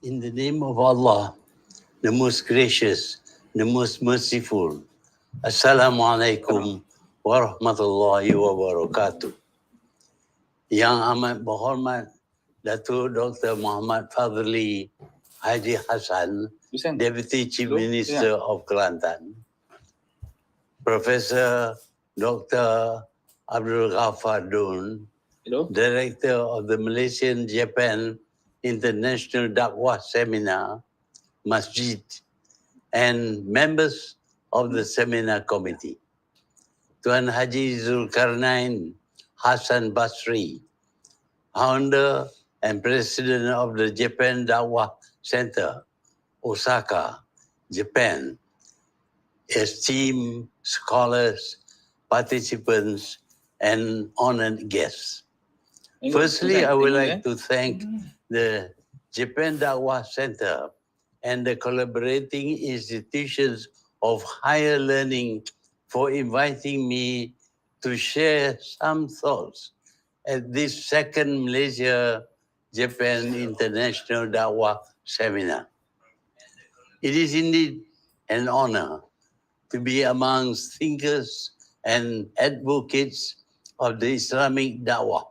In the name of Allah, the most gracious, the most merciful. Assalamu alaikum warahmatullahi wabarakatuh. Yang amat berhormat Datuk Dr. Muhammad Fadli Haji Hassan, Deputy Chief Minister of Kelantan. Professor Dr. Abdul Ghaffar Dun, Director of the Malaysia-Japan International Dakwah Seminar, MASJID, and members of the seminar committee. Tuan Haji Zulkarnain Hassan Basri, founder and president of the Japan Dakwah Center, Osaka, Japan, esteemed scholars, participants, and honored guests. Firstly, I would like to thank the Japan Dakwah Center and the collaborating institutions of higher learning for inviting me to share some thoughts at this second Malaysia-Japan International Dakwah Seminar. It is indeed an honor to be amongst thinkers and advocates of the Islamic Dakwah.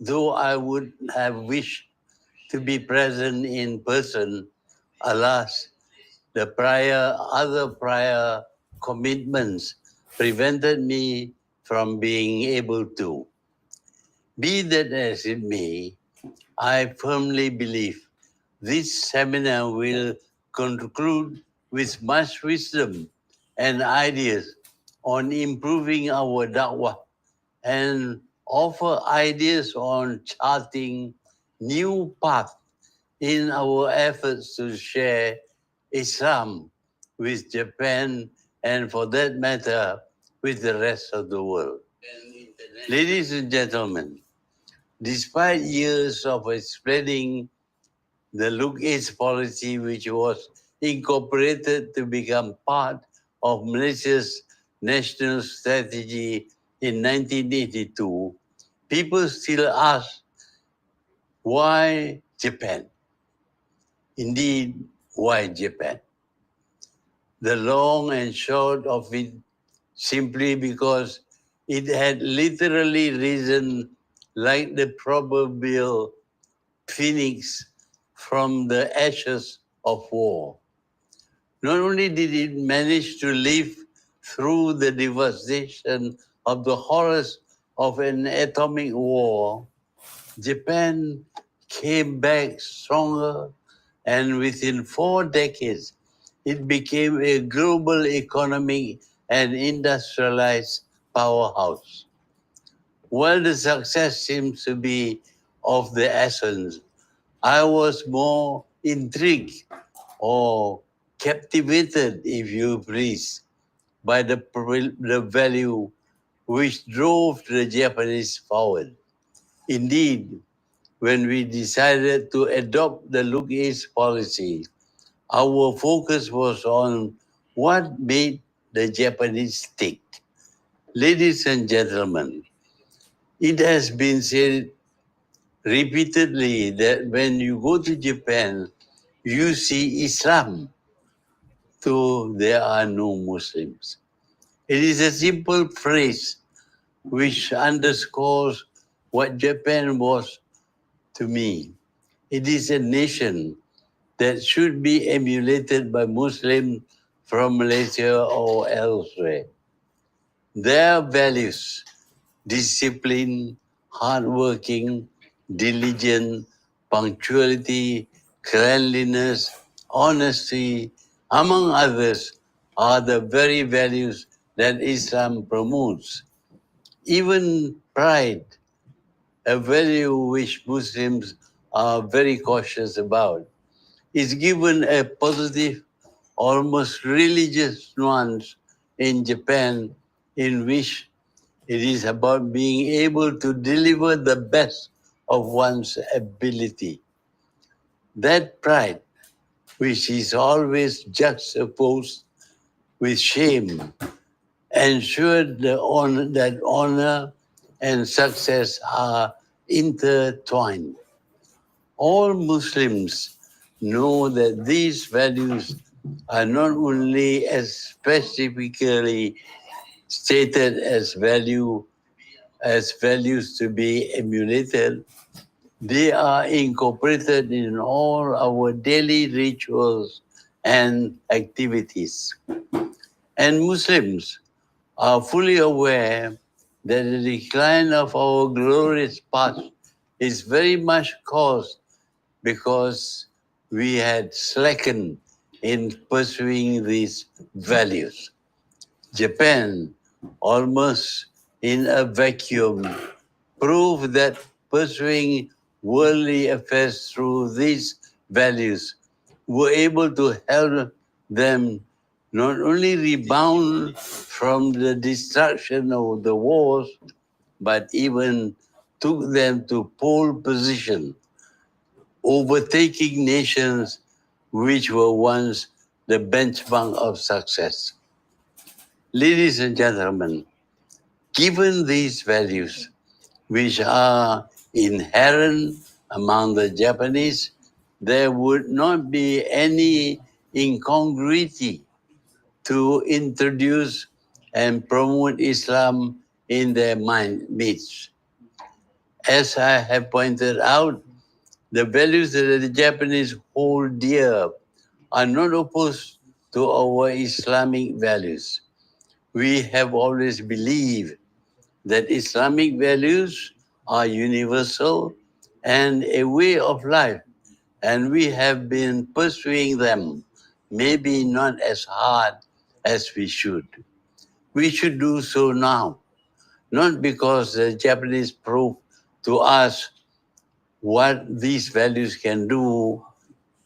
Though I would have wished to be present in person, alas, the other prior commitments prevented me from being able to. Be that as it may, I firmly believe this seminar will conclude with much wisdom and ideas on improving our da'wah and offer ideas on charting new paths in our efforts to share Islam with Japan and, for that matter, with the rest of the world. Ladies and gentlemen, despite years of spreading the Look East policy, which was incorporated to become part of Malaysia's national strategy in 1982, people still ask, why Japan? Indeed, why Japan? The long and short of it, simply because it had literally risen like the proverbial phoenix from the ashes of war. Not only did it manage to live through the devastation of the horrors of an atomic war, Japan came back stronger, and within 4 decades, it became a global economic and industrialized powerhouse. While the success seems to be of the essence, I was more intrigued or captivated, if you please, by the value which drove the Japanese forward. Indeed, when we decided to adopt the Look East policy, our focus was on what made the Japanese tick. Ladies and gentlemen, it has been said repeatedly that when you go to Japan, you see Islam, though there are no Muslims. It is a simple phrase which underscores what Japan was to me. It is a nation that should be emulated by Muslims from Malaysia or elsewhere. Their values, discipline, hardworking, diligent, punctuality, cleanliness, honesty, among others, are the very values that Islam promotes. Even pride, a value which Muslims are very cautious about, is given a positive, almost religious nuance in Japan, in which it is about being able to deliver the best of one's ability. That pride, which is always juxtaposed with shame, ensured that honor and success are intertwined. All Muslims know that these values are not only as specifically stated as values to be emulated, they are incorporated in all our daily rituals and activities. And Muslims are fully aware that the decline of our glorious past is very much caused because we had slackened in pursuing these values. Japan, almost in a vacuum, proved that pursuing worldly affairs through these values were able to help them not only rebound from the destruction of the wars, but even took them to pole position, overtaking nations which were once the benchmark of success. Ladies and gentlemen, given these values, which are inherent among the Japanese, there would not be any incongruity to introduce and promote Islam in their midst. As I have pointed out, the values that the Japanese hold dear are not opposed to our Islamic values. We have always believed that Islamic values are universal and a way of life, and we have been pursuing them, maybe not as hard as we should. We should do so now, not because the Japanese prove to us what these values can do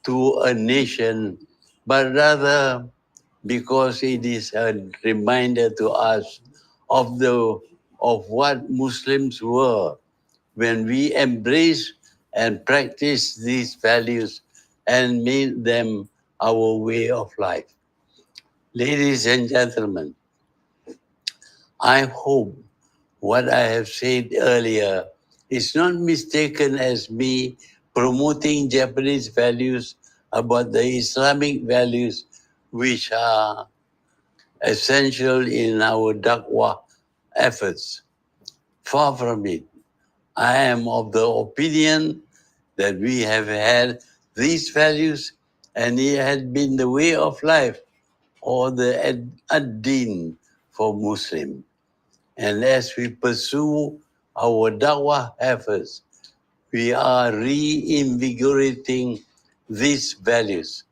to a nation, but rather because it is a reminder to us of what Muslims were when we embrace and practice these values and made them our way of life. Ladies and gentlemen, I hope what I have said earlier is not mistaken as me promoting Japanese values about the Islamic values which are essential in our Dakwah efforts. Far from it. I am of the opinion that we have had these values and it had been the way of life or the ad-din for Muslim. And as we pursue our Dawah efforts, we are reinvigorating these values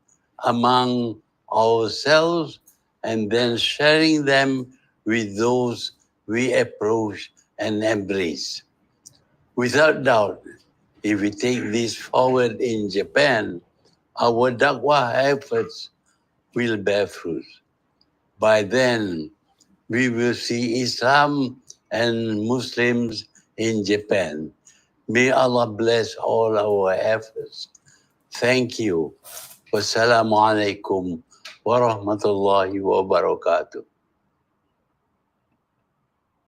among ourselves and then sharing them with those we approach and embrace. Without doubt, if we take this forward in Japan, our Dakwah efforts will bear fruit. By then, we will see Islam and Muslims in Japan. May Allah bless all our efforts. Thank you. Wassalamu alaikum wa rahmatullahi wa barakatuh.